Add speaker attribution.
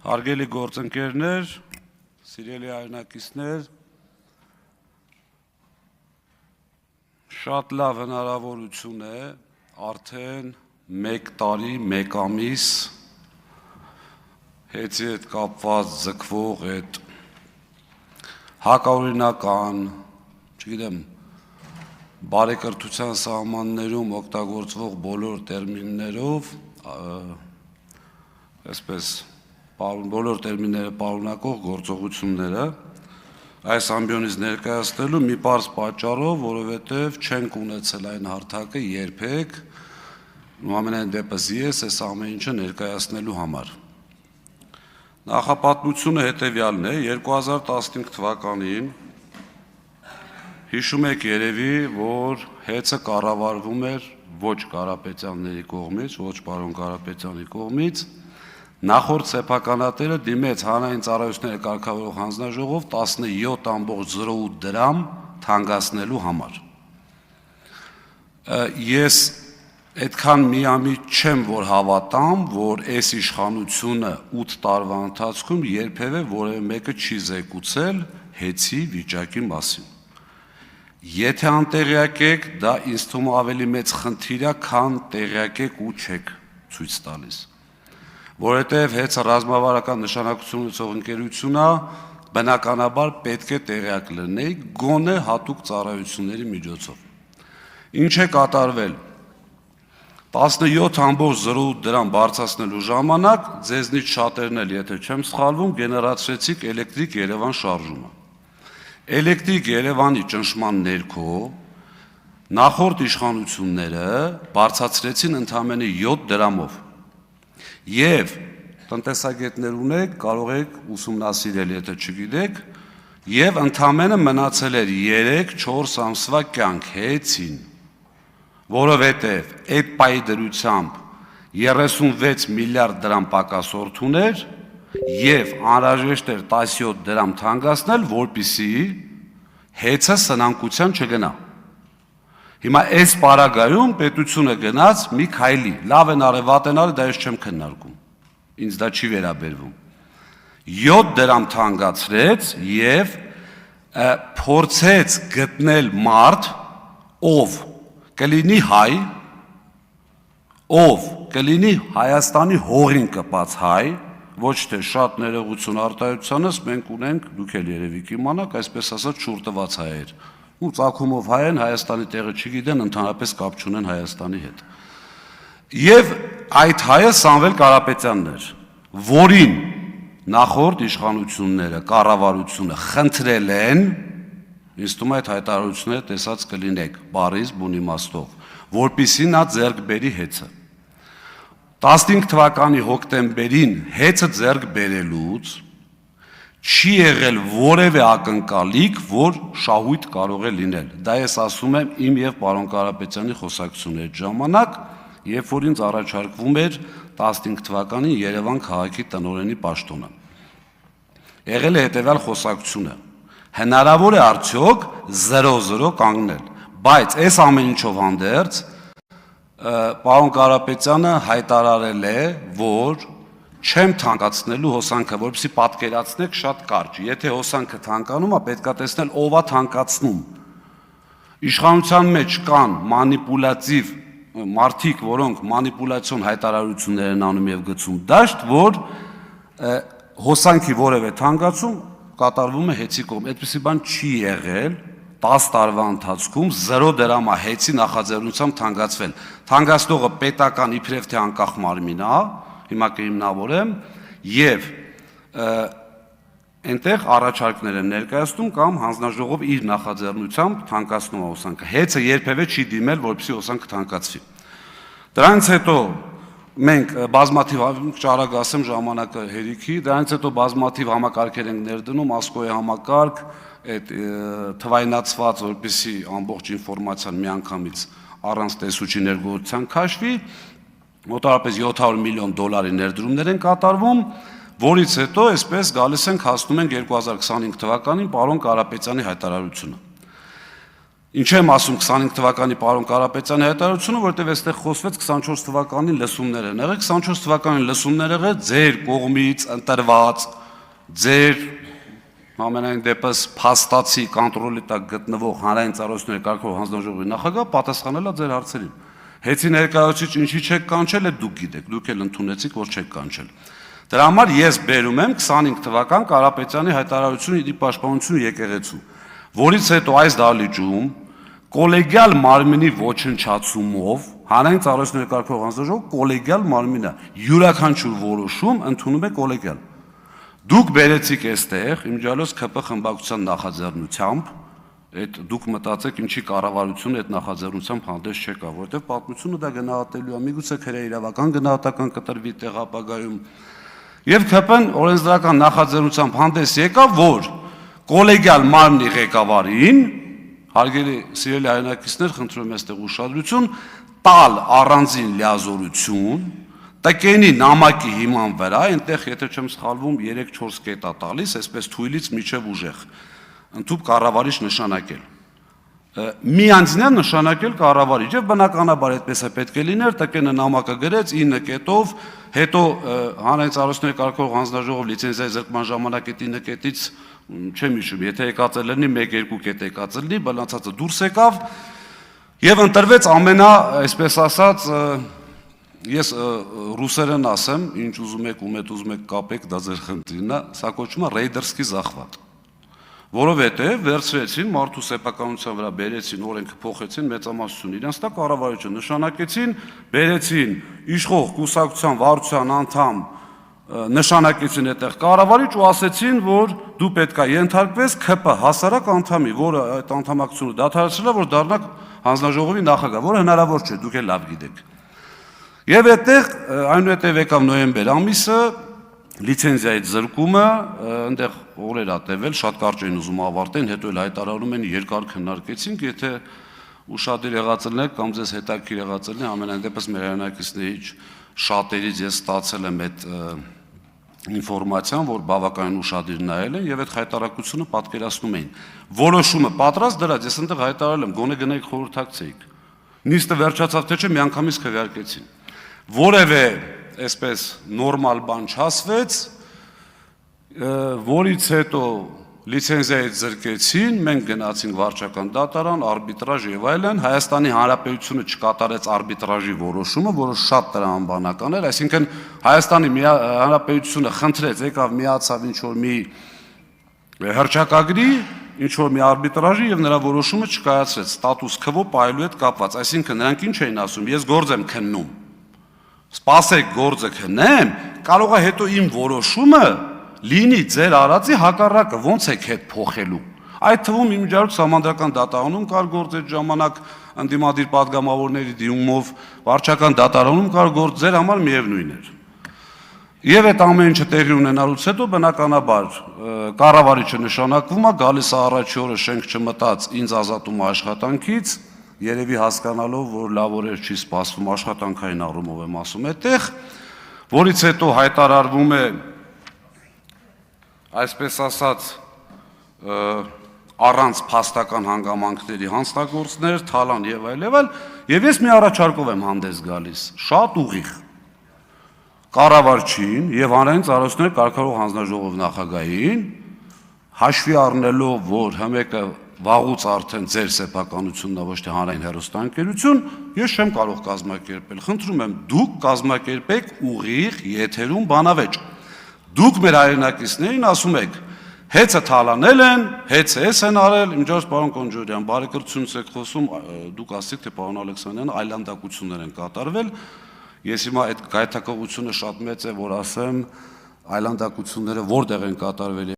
Speaker 1: Հարգելի գործընկերներ, սիրելի հայրենակիցներ, շատ լավ հնարավորություն է արդեն 1 տարի, 1 ամիս հետի հետ կապված ձգվող այդ հակաօրինական, չգիտեմ, բարեկրթության սահմաններում օգտագործվող բոլոր տերմիններով, այսպես բոլոր տերմինները պարունակող գործողությունները այս ամբիոնից ներկայացնելու մի պարզ պատճառով, որովհետև չենք ունեցել այն հարթակը երբեք, ամենայն դեպս ես այս ամեն ինչը ներկայացնելու համար։ Նախապատմությունը հետևյալն է, 2015 թվականին հիշում եք երևի, որ հեծը կառավարվում էր ոչ Կարապետյանների կողմից, ոչ պարոն Կարապետյանի կողմից, նախորդ սեփականատերը դիմեց հանրային ծառայությունների կարգավորող հանձնաժողով 17.08 դրամ թանկացնելու համար։ Ես այդքան միամիտ չեմ, որ հավատամ, որ այս իշխանությունը 8 տարվա ընթացքում երբևէ որևէ մեկը չի զեկուցել հեծի վիճակի մասին։ Եթե անտեղյակ եք, դա ինձ թվում է ավելի մեծ խնդիր է, քան տեղյակ եք ու չեք ցույց տալիս։ Որովհետև հեծը ռազմավարական նշանակություն ունեցող ընկերություն է, բնականաբար պետք է տեղյակ լինի գոնե հատուկ ծառայությունների միջոցով։ Ինչ է կատարվել 17.08 դրամ բարձրացնելու ժամանակ ձեզնից շատերն էլ, եթե չեմ սխալվում, գեներացրեցիք Էլեկտրիկ Երևան շարժումը։ Էլեկտրիկ Երևանի ճնշման ներքո նախորդ իշխանությունները բարձրացրեցին ընդամենը 7 դրամով։ Եվ տնտեսագետներ ունեք, կարող եք ուսումնասիրել, եթե չգիտեք, եւ ընդամենը մնացել էր 3-4 ամսվա կյանք հեծին, որովհետեւ այդ պայի դրությամբ 36 միլիարդ դրամ պակասորդ ուներ եւ անհրաժեշտ էր 17 դրամ թանկացնել, որպեսզի հեծը սնանկության չգնա։ Հիմա այս պարագայում պետությունը գնաց մի քայլի, լավ են արել, վատ են արել, դա ես չեմ քննարկում, ինձ դա չի վերաբերվում։ 7 դրամ թանկացրեց եւ փորձեց գտնել մարդ, ով կլինի հայ, ով կլինի Հայաստանի հողին կպած հայ, ոչ թե շատ ներողություն արտահայտությանս մենք ունենք, դուք էլ երևի կիմանաք, այսպես ասած շուրտված հայեր, ու ծագումով հայ են, Հայաստանի տեղը չգիտեն, ընդհանրապես կապ չունեն Հայաստանի հետ։ Եվ այդ հայը Սամվել Կարապետյանն էր, որին նախորդ իշխանությունները, կառավարությունը խնդրել են, ինձ թվում է այդ հայտարարությունները տեսած կլինեք, բառից բուն իմաստով, որպեսզի նա ձեռք բերի հեծը։ 15 թվականի հոկտեմբերին հեծը ձեռք բերելուց չի եղել որևէ ակնկալիք, որ շահույթ կարող է լինել։ Դա ես ասում եմ իմ եւ պարոն Կարապետյանի խոսակցությունների ժամանակ, երբ որ ինձ առաջարկվում էր 15 թվականին Երևան քաղաքի տնօրենի պաշտոնը։ Եղել է հետևյալ խոսակցությունը. հնարավոր է արդյոք 0-0 կանգնել, բայց այս ամեն ինչով հանդերձ պարոն Կարապետյանը հայտարարել է, որ չեմ թանկացնելու հոսանքը, որպեսզի պատկերացնեք շատ կարճ։ Եթե հոսանքը թանկանում է, պետք է տեսնել ով է թանկացնում։ Իշխանության մեջ կան մանիպուլատիվ մարդիկ, որոնք մանիպուլյացիոն հայտարարություններ են անում եւ գցում դաշտ, որ հոսանքի որևէ թանկացում կատարվում է հեծի կողմից։ Այդպիսի բան չի եղել 10 տարվա ընթացքում 0 դրամ է հեծի նախաձեռնությամբ թանկացվել։ Թանկացնողը պետական իբրև թե անկախ մարմին է, հիմա կհիմնավորեմ, եւ այնտեղ առաջարկներ են ներկայացնում կամ հանձնաժողով իր նախաձեռնությամբ թանկացնում է հոսանքը։ Հեծը երբևէ չի դիմել, որպեսզի հոսանքը թանկացվի։ Դրանից հետո մենք բազմաթիվ, ճարագ ասեմ ժամանակը հերիքի, դրանից հետո բազմաթիվ համակարգեր ենք ներդնում, ասկոյի համակարգ, այդ թվայնացված, որպեսզի ամբողջ ինֆորմացիան միանգամից առանց տեսուչի ներգործության քաշվի, մոտավորապես 700 միլիոն դոլարի ներդրումներ են կատարվում, որից հետո այսպես գալիս ենք հասնում ենք 2025 թվականին պարոն Կարապետյանի հայտարարությունը։ Ինչ եմ ասում 25 թվականի պարոն Կարապետյանի հայտարարությունը, որտեղ այստեղ խոսվեց 24 թվականին լսումներ են եղել, 24 թվականին լսումներ եղել ձեր կողմից ընտրված, ձեր ամենայն դեպս փաստացի կոնտրոլի տակ գտնվող հանրային ծառայությունների կարգավորող հանձնաժողովի նախագահ պատասխանել է ձեր հարցերին։ Հեցի ներկայացուցիչ ինչի չեք կանչել, այդ դուք գիտեք, դուք էլ ընդունեցիք, որ չեք կանչել։ Դրա համար ես բերում եմ 25 թվական Կարապետյանի հայտարարությունը իր պաշտպանություն եկեղեցու, որից հետո այս դահլիճում կոլեգիալ մարմինի ոչնչացումով հանրային ծառայությունների կարգավորող հանձնաժողովը կոլեգիալ մարմին է, յուրաքանչյուր որոշում ընդունում է կոլեգիալ։ Դուք բերեցիք այստեղ իմիջիալոց ՔՊ խմբակցության նախաձեռնությամբ, այդ դուք մտածեք ինչի կառավարությունը այդ նախաձեռնությամբ հանդես չեկա, որովհետև պատմությունը դա գնահատելու է, միգուցե քրե իրավական գնահատական կտրվի տեղ ապագայում։ Եվ ՔՊ-ն օրենսդրական նախաձեռնությամբ հանդես եկավ, որ կոլեգիալ մարմնի ղեկավարին, հարգելի սիրելի հայրենակիցներ, խնդրում եմ այստեղ ուշադրություն, տալ առանձին լիազորություն տկենի նամակի հիման վրա, այնտեղ, եթե չեմ սխալվում, 3-4 կետ է տալիս, այսպես թույլից միջև ուժեղ, ընդհուպ կառավարիչ նշանակել։ Մի անձին է նշանակել կառավարիչ, եւ բնականաբար այդպես է պետք է լիներ, տկենը նամակը գրեց 9 կետով, հետո հանրային ծառայությունների կարգավորող հանձնաժողով լիցենզիայի զրկման ժամանակ այդ 9 կետից չեմ հիշում, եթե եկած է լինի 1-2 կետ եկած լինի, բալանցածը դուրս եկավ եւ ընտրվեց ամենա, այսպես ասած, ես ռուսերեն ասեմ, ինչ ուզում եք, ում հետ ուզում եք կապեք, դա ձեր խնդիրն է, սա կոչվում է ռեյդերսկի զախվատ, որովհետև վերցրեցին մարդու սեփականության վրա բերեցին, օրենքը փոխեցին, մեծամասնություն իրենց տակ կառավարությունը նշանակեցին, բերեցին իշխող կուսակցության վարչության անդամ, նշանակեցին այդտեղ կառավարիչ ու ասեցին, որ դու պետք է ենթարկվես ՔՊ հասարակ անդամի, որը այդ անդամակցությունը դադարեցրել է, որ դառնա հանձնաժողովի նախագահ, որը հնարավոր չէ, դուք էլ լավ գիտեք։ Եվ այդտեղ այնուհետև եկավ նոյեմբեր ամիսը, լիցենզիայի զրկումը, այնտեղ օրեր ա տևել, շատ կարճ էին ուզում ավարտեն, հետո էլ հայտարարում են երկար քննարկեցինք, եթե ուշադիր եղած ելնեք կամ ձեզ հետաքրքիր եղած ելնի, ամենայն դեպս մեր հայրենակիցներից շատերից ես ստացել եմ այդ ինֆորմացիան, որ բավականին ուշադիր նայել են եւ այդ հայտարարությունը պատկերացնում էին։ Որոշումը պատրաստ դրած, ես այնտեղ հայտարարել եմ, գոնե գնայիք խորհրդակցեիք։ Նիստը վերջացավ թե չէ, միանգամից քվեարկեցին։ Որևէ այսպես նորմալ բան չասվեց, որից հետո լիցենզիայից զրկեցին, մենք գնացինք վարչական դատարան, արբիտրաժ եւ այլն, Հայաստանի Հանրապետությունը չկատարեց արբիտրաժի որոշումը, որը շատ տրամաբանական էր, այսինքն Հայաստանի Հանրապետությունը խնդրեց, եկավ միացավ ինչ որ մի հռչակագրի, ինչ որ մի արբիտրաժի եւ նրա որոշումը չկայացրեց, ստատուս քվո պայելու հետ կապված, այսինքն նրանք ինչ էին ասում, ես գործ եմ քննում, սպասեք գործը քննեմ, կարող է հետո իմ որոշումը լինի ձեր արածի հակառակը, ոնց եք հետ փոխելու։ Այդ թվում իմիջիալոց համանդրական դատարանում կար գործ այդ ժամանակ ընդդիմադիր պատգամավորների դիմումով, վարչական դատարանում կար գործ, ձեր համար միևնույն էր։ Եվ այդ ամեն ինչը տեղի ունենալուց հետո բնականաբար կառավարիչը նշանակվում է, գալիս է առաջի օրը շենք չմտած, ինձ ազատում է աշխատանքից, երևի հասկանալով, որ լավ օրեր չի սպասվում, աշխատանքային առումով եմ ասում այդտեղ, որից հետո հայտարարվում է այսպես ասած առանց փաստական հանգամանքների հանձնագործներ, թալան եւ այլ, եւ ես մի առաջարկով եմ հանդես գալիս, շատ ուղիղ կառավարչին եւ հանրային ծառայությունների կարգավորող հանձնաժողով նախագահին, հաշվի առնելով, որ հմեկը վաղուց արդեն ձեր սեփականությունն է, ոչ թե հանրային հեռուստաընկերություն, ես չեմ կարող կազմակերպել, խնդրում եմ, դուք կազմակերպեք ուղիղ եթերում բանավեճ։ Դուք մեր հայրենակիցներին ասում եք, հեծը թալանել են, հեծը էս են արել, իմիջիալոց պարոն Կոնջորյան, բարեկրությունից եք խոսում, դուք ասեք, թե պարոն Ալեքսանյան այլանդակություններ են կատարվել, ես հիմա այդ գայթակղությունը շատ մեծ է, որ ասեմ, այլանդակությունները որտեղ են կատարվել